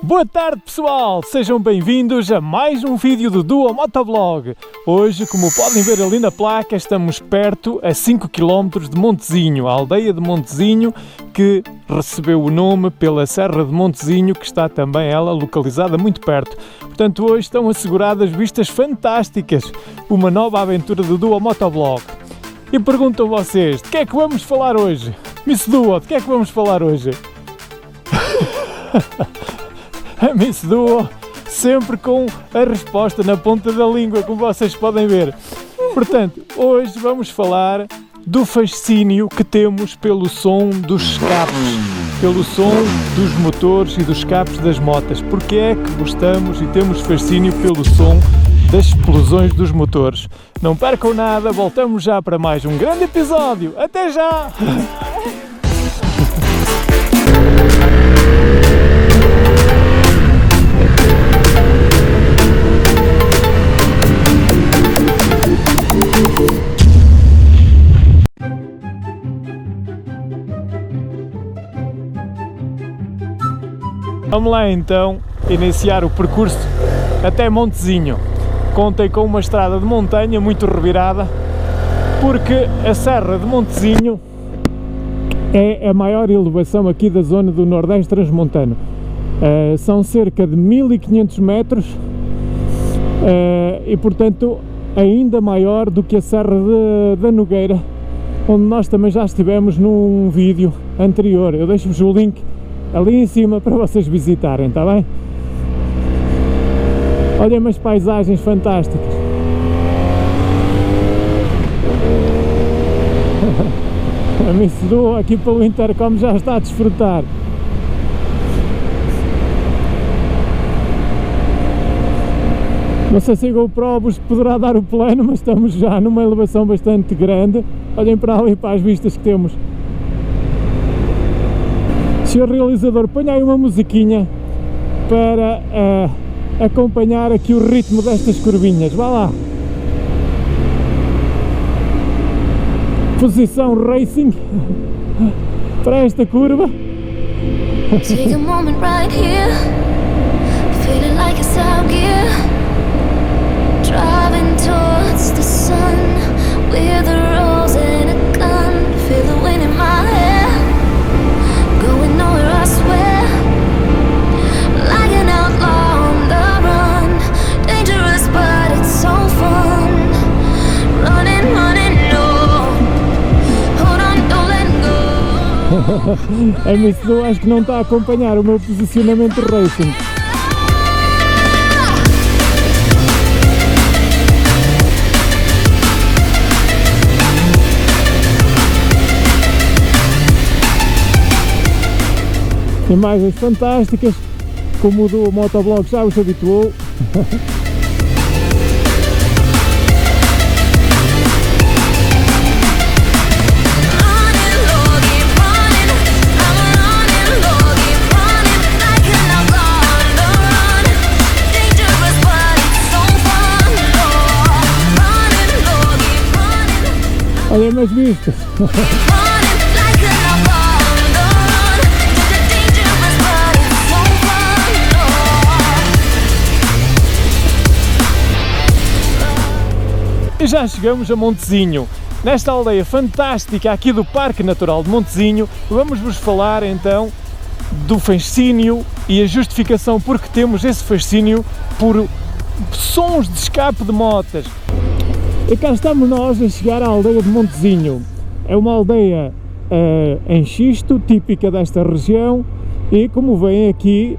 Boa tarde pessoal, sejam bem-vindos a mais um vídeo do Duo Motovlog. Hoje, como podem ver ali na placa, estamos perto a 5 km de Montezinho, a aldeia de Montezinho, que recebeu o nome pela Serra de Montezinho, que está também ela localizada muito perto. Portanto, hoje estão asseguradas vistas fantásticas, uma nova aventura do Duo Motovlog. E perguntam vocês, de que é que vamos falar hoje? Miss Duo, de que é que vamos falar hoje? A Miss Duo sempre com a resposta na ponta da língua, como vocês podem ver. Portanto, hoje vamos falar do fascínio que temos pelo som dos escapes, pelo som dos motores e dos escapes das motas. Porque é que gostamos e temos fascínio pelo som das explosões dos motores. Não percam nada, voltamos já para mais um grande episódio. Até já! Vamos lá então iniciar o percurso até Montezinho. Contem com uma estrada de montanha muito revirada, porque a Serra de Montezinho é a maior elevação aqui da zona do Nordeste Transmontano. São cerca de 1500 metros e portanto ainda maior do que a Serra da Nogueira, onde nós também já estivemos num vídeo anterior. Eu deixo-vos o link ali em cima para vocês visitarem, está bem? Olhem umas paisagens fantásticas. A Miss Duo aqui pelo intercom já está a desfrutar. Não sei se a GoPro vos poderá dar o plano, mas estamos já numa elevação bastante grande. Olhem para ali, para as vistas que temos. Senhor realizador, ponha aí uma musiquinha para acompanhar aqui o ritmo destas curvinhas. Vá lá. Posição Racing para esta curva. Take a moment right here, feeling like it's out gear, driving towards the sun with a rose and a gun, feel the wind in my hair, going nowhere I swear, like an outlaw on the run, dangerous but it's so fun, running, running, no, hold on, don't let go. A Miss Duo acho que não está a acompanhar o meu posicionamento racing. Imagens fantásticas, como o do Motovlog já os habituou. Olha mais vistas. E já chegamos a Montezinho. Nesta aldeia fantástica aqui do Parque Natural de Montezinho, vamos-vos falar então do fascínio e a justificação porque temos esse fascínio por sons de escape de motas. E cá estamos nós a chegar à aldeia de Montezinho. É uma aldeia em xisto, típica desta região, e como veem aqui,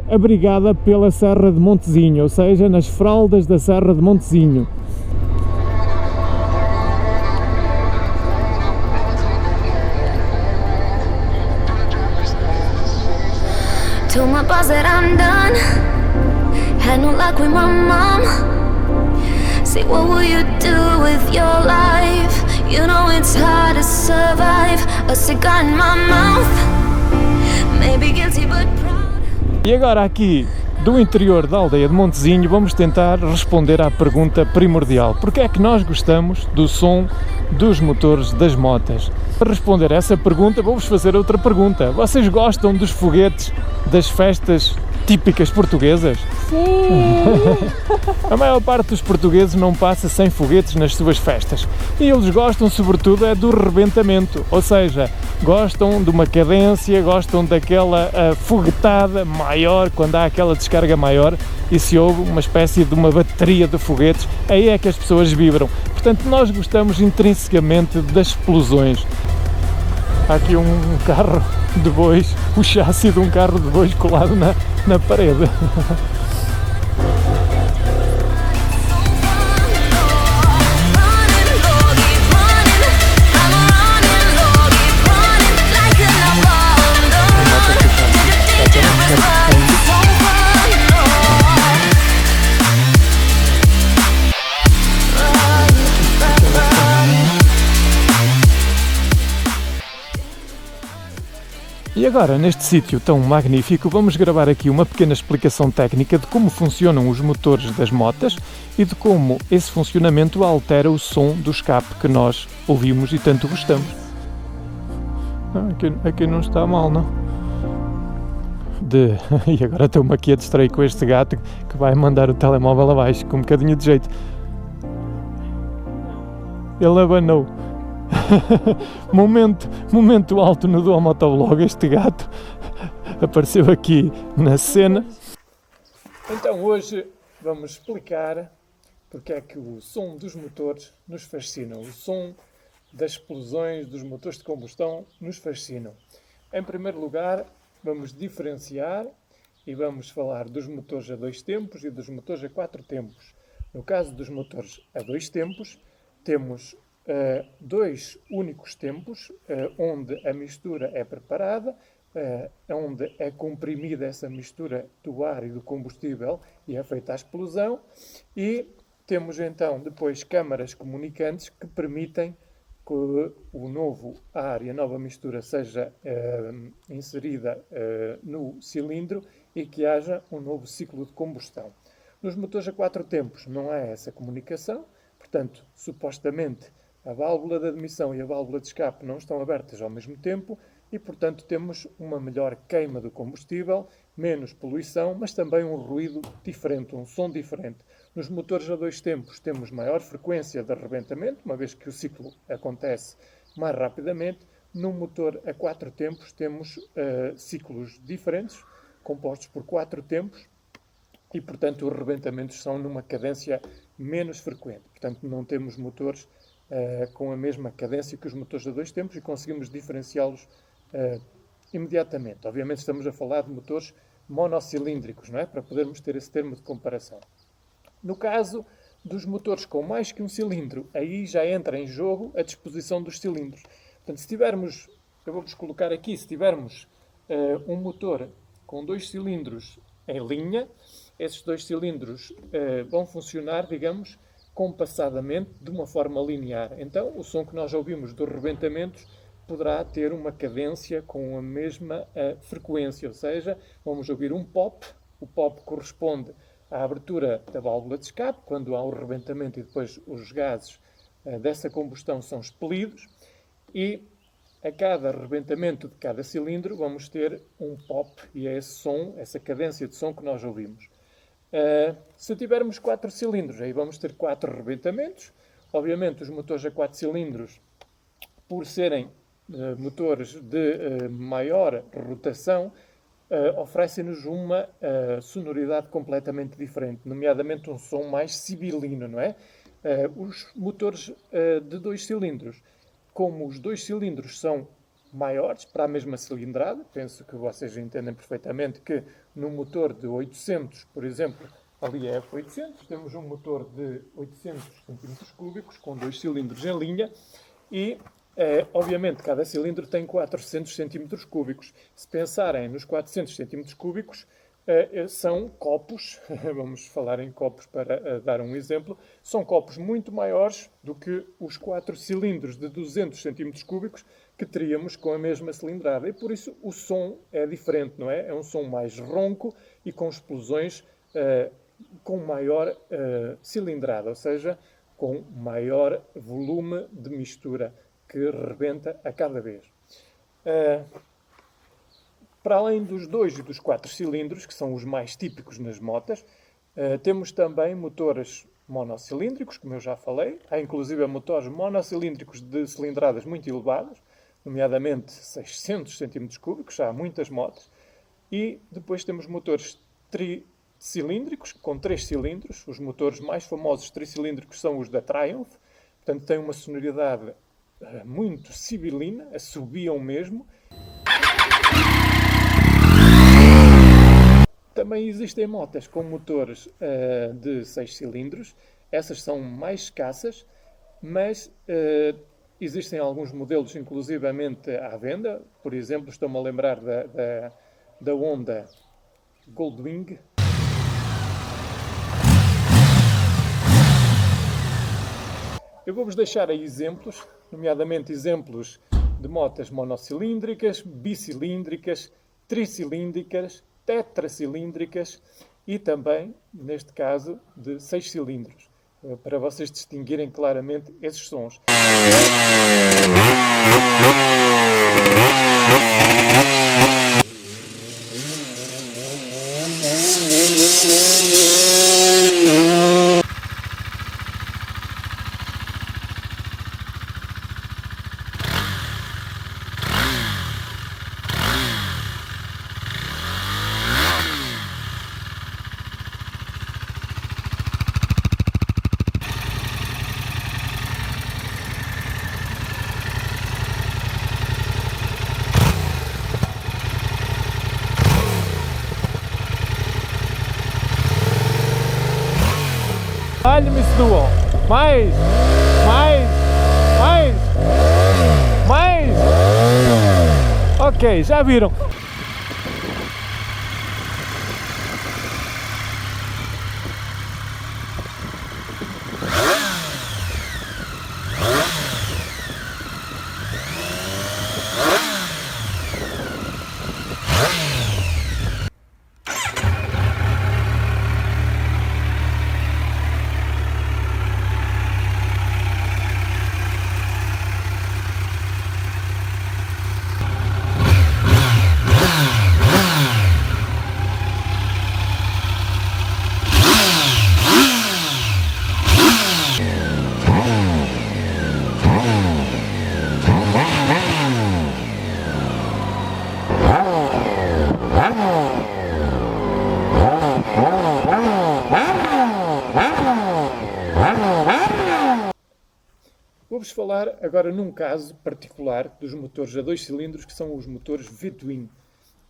abrigada pela Serra de Montezinho, ou seja, nas fraldas da Serra de Montezinho. Told my boss that I'm done, had no luck with my mom. Say what will you do with your life? You know it's hard to survive. A cigar in my mouth, maybe guilty but proud. E agora aqui do interior da aldeia de Montezinho vamos tentar responder à pergunta primordial: porque é que nós gostamos do som dos motores das motas? Para responder a essa pergunta vou-vos fazer outra pergunta: vocês gostam dos foguetes das festas típicas portuguesas? Sim! A maior parte dos portugueses não passa sem foguetes nas suas festas e eles gostam sobretudo é do rebentamento, ou seja, gostam de uma cadência, gostam daquela foguetada maior, quando há aquela descarga maior e se ouve uma espécie de uma bateria de foguetes, aí é que as pessoas vibram. Portanto, nós gostamos intrinsecamente das explosões. Há aqui um carro de bois, o chassi de um carro de bois colado na parede. E agora, neste sítio tão magnífico, vamos gravar aqui uma pequena explicação técnica de como funcionam os motores das motas e de como esse funcionamento altera o som do escape que nós ouvimos e tanto gostamos. Aqui não está mal, não? E agora estou-me aqui a distrair com este gato que vai mandar o telemóvel abaixo com um bocadinho de jeito. Ele abanou. momento alto no Dual Motovlog, este gato apareceu aqui na cena. Então hoje vamos explicar porque é que o som dos motores nos fascina, o som das explosões dos motores de combustão nos fascinam. Em primeiro lugar, vamos diferenciar e vamos falar dos motores a 2 tempos e dos motores a 4 tempos. No caso dos motores a 2 tempos, temos 2 únicos tempos, onde a mistura é preparada, onde é comprimida essa mistura do ar e do combustível e é feita a explosão, e temos então depois câmaras comunicantes que permitem que o novo ar e a nova mistura seja inserida no cilindro e que haja um novo ciclo de combustão. Nos motores a 4 tempos não há essa comunicação, portanto, supostamente, a válvula de admissão e a válvula de escape não estão abertas ao mesmo tempo e, portanto, temos uma melhor queima do combustível, menos poluição, mas também um ruído diferente, um som diferente. Nos motores a 2 tempos temos maior frequência de arrebentamento, uma vez que o ciclo acontece mais rapidamente. No motor a 4 tempos temos ciclos diferentes, compostos por 4 tempos, e, portanto, os arrebentamentos são numa cadência menos frequente. Portanto, não temos motores com a mesma cadência que os motores a 2 tempos e conseguimos diferenciá-los imediatamente. Obviamente estamos a falar de motores monocilíndricos, não é? Para podermos ter esse termo de comparação. No caso dos motores com mais que um cilindro, aí já entra em jogo a disposição dos cilindros. Portanto, se tivermos, eu vou-vos colocar aqui, se tivermos um motor com 2 cilindros em linha, esses 2 cilindros vão funcionar, digamos, compassadamente, de uma forma linear. Então, o som que nós ouvimos dos rebentamentos poderá ter uma cadência com a mesma frequência, ou seja, vamos ouvir um pop. O pop corresponde à abertura da válvula de escape, quando há o rebentamento e depois os gases dessa combustão são expelidos, e a cada rebentamento de cada cilindro vamos ter um pop, e é esse som, essa cadência de som que nós ouvimos. Se tivermos 4 cilindros, aí vamos ter 4 rebentamentos. Obviamente, os motores a 4 cilindros, por serem motores de maior rotação, oferecem-nos uma sonoridade completamente diferente, nomeadamente um som mais sibilino, não é? Os motores de 2 cilindros, como os 2 cilindros são maiores para a mesma cilindrada, penso que vocês entendem perfeitamente que no motor de 800, por exemplo, ali é F800, temos um motor de 800 cm3 com 2 cilindros em linha e, obviamente, cada cilindro tem 400 cm3. Se pensarem nos 400 cm3, são copos, vamos falar em copos para dar um exemplo, são copos muito maiores do que os 4 cilindros de 200 cm3 que teríamos com a mesma cilindrada. E por isso o som é diferente, não é? É um som mais ronco e com explosões com maior cilindrada, ou seja, com maior volume de mistura que rebenta a cada vez. Para além dos 2 e dos 4 cilindros, que são os mais típicos nas motas, temos também motores monocilíndricos, como eu já falei. Há inclusive motores monocilíndricos de cilindradas muito elevadas, nomeadamente 600 cm3, já há muitas motos. E depois temos motores tricilíndricos, com 3 cilindros. Os motores mais famosos tricilíndricos são os da Triumph, portanto têm uma sonoridade muito sibilina, assobiam mesmo. Também existem motas com motores de 6 cilindros. Essas são mais escassas, mas existem alguns modelos inclusivamente à venda. Por exemplo, estou-me a lembrar da Honda Goldwing. Eu vou-vos deixar aí exemplos, nomeadamente exemplos de motas monocilíndricas, bicilíndricas, tricilíndricas, tetracilíndricas e também, neste caso, de 6 cilindros, para vocês distinguirem claramente esses sons. Olha-me esse duo. Mais. Ok, já viram? Vou-vos falar agora num caso particular dos motores a 2 cilindros, que são os motores V-Twin.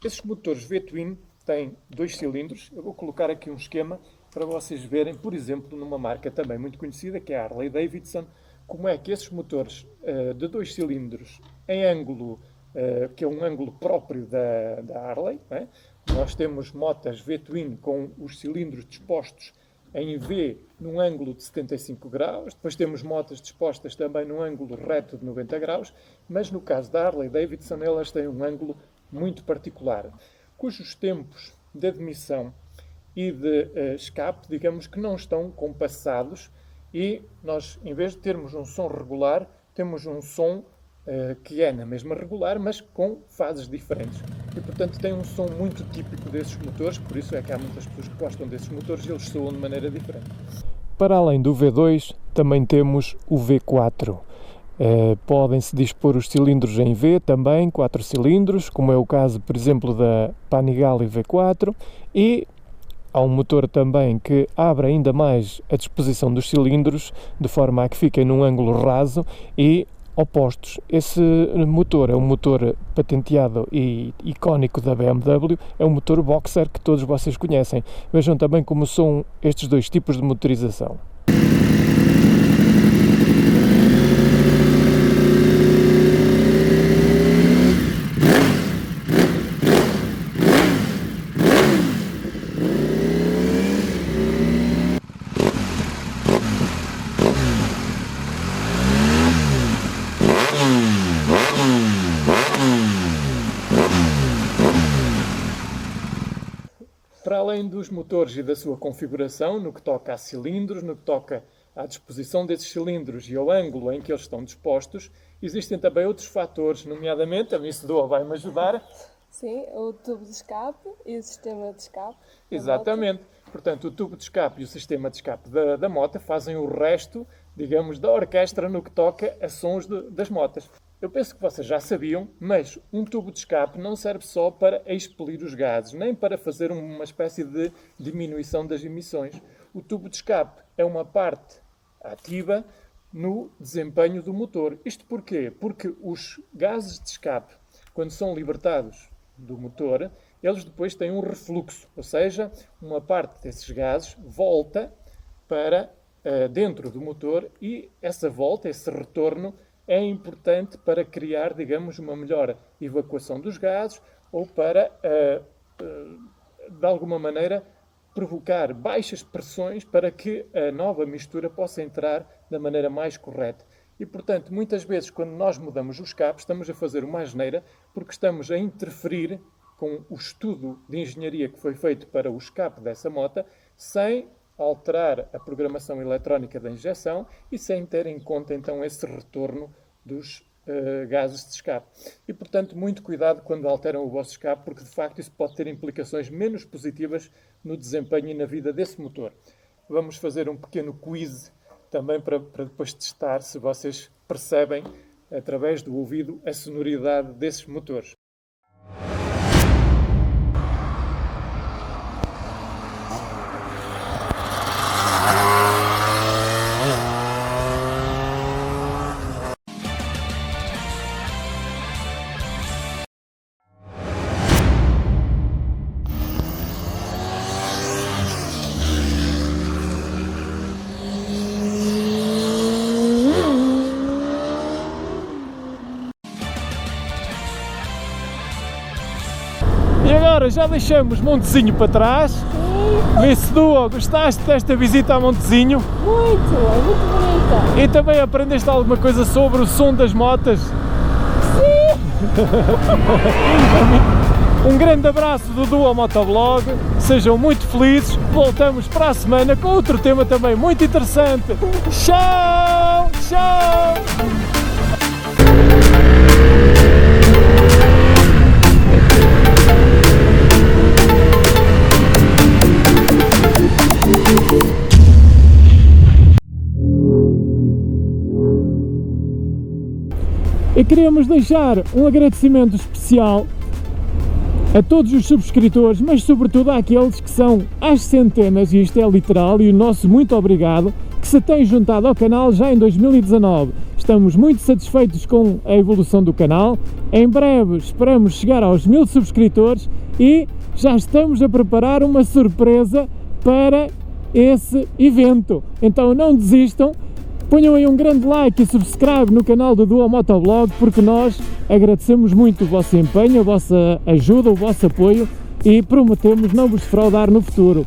Esses motores V-Twin têm 2 cilindros. Eu vou colocar aqui um esquema para vocês verem, por exemplo, numa marca também muito conhecida, que é a Harley Davidson, como é que esses motores de 2 cilindros em ângulo, que é um ângulo próprio da Harley, né? Nós temos motas V-Twin com os cilindros dispostos em V num ângulo de 75 graus, depois temos motas dispostas também num ângulo reto de 90 graus, mas no caso da Harley Davidson elas têm um ângulo muito particular, cujos tempos de admissão e de escape, digamos que não estão compassados, e nós, em vez de termos um som regular, temos um som que é na mesma regular, mas com fases diferentes. E, portanto, tem um som muito típico desses motores, por isso é que há muitas pessoas que gostam desses motores e eles soam de maneira diferente. Para além do V2, também temos o V4. Podem-se dispor os cilindros em V também, 4 cilindros, como é o caso, por exemplo, da Panigale V4, e há um motor também que abre ainda mais a disposição dos cilindros, de forma a que fiquem num ângulo raso e opostos. Esse motor é um motor patenteado e icónico da BMW, é um motor boxer que todos vocês conhecem. Vejam também como são estes dois tipos de motorização. Para além dos motores e da sua configuração, no que toca a cilindros, no que toca à disposição desses cilindros e ao ângulo em que eles estão dispostos, existem também outros fatores, nomeadamente, a mim Sedoa vai-me ajudar, Sim, o tubo de escape e o sistema de escape. da Exatamente. Portanto, o tubo de escape e o sistema de escape da moto fazem o resto, digamos, da orquestra no que toca a sons das motas. Eu penso que vocês já sabiam, mas um tubo de escape não serve só para expelir os gases, nem para fazer uma espécie de diminuição das emissões. O tubo de escape é uma parte ativa no desempenho do motor. Isto porquê? Porque os gases de escape, quando são libertados do motor, eles depois têm um refluxo, ou seja, uma parte desses gases volta para dentro do motor e essa volta, esse retorno, é importante para criar, digamos, uma melhor evacuação dos gases ou para, de alguma maneira, provocar baixas pressões para que a nova mistura possa entrar da maneira mais correta. E, portanto, muitas vezes, quando nós mudamos o escape, estamos a fazer uma asneira porque estamos a interferir com o estudo de engenharia que foi feito para o escape dessa moto, sem alterar a programação eletrónica da injeção e sem ter em conta, então, esse retorno dos gases de escape. E, portanto, muito cuidado quando alteram o vosso escape, porque, de facto, isso pode ter implicações menos positivas no desempenho e na vida desse motor. Vamos fazer um pequeno quiz também para depois testar se vocês percebem, através do ouvido, a sonoridade desses motores. E agora já deixamos Montezinho para trás. Vê se Duo, gostaste desta visita a Montezinho? Muito, é muito bonita. E também aprendeste alguma coisa sobre o som das motas? Sim! Um grande abraço do Duo Motovlog, sejam muito felizes, voltamos para a semana com outro tema também muito interessante. Tchau! Tchau! E queríamos deixar um agradecimento especial a todos os subscritores, mas sobretudo àqueles que são às centenas, e isto é literal, e o nosso muito obrigado, que se têm juntado ao canal já em 2019. Estamos muito satisfeitos com a evolução do canal. Em breve esperamos chegar aos 1000 subscritores e já estamos a preparar uma surpresa para esse evento. Então não desistam. Ponham aí um grande like e subscribe no canal do Duo Motovlog, porque nós agradecemos muito o vosso empenho, a vossa ajuda, o vosso apoio e prometemos não vos defraudar no futuro.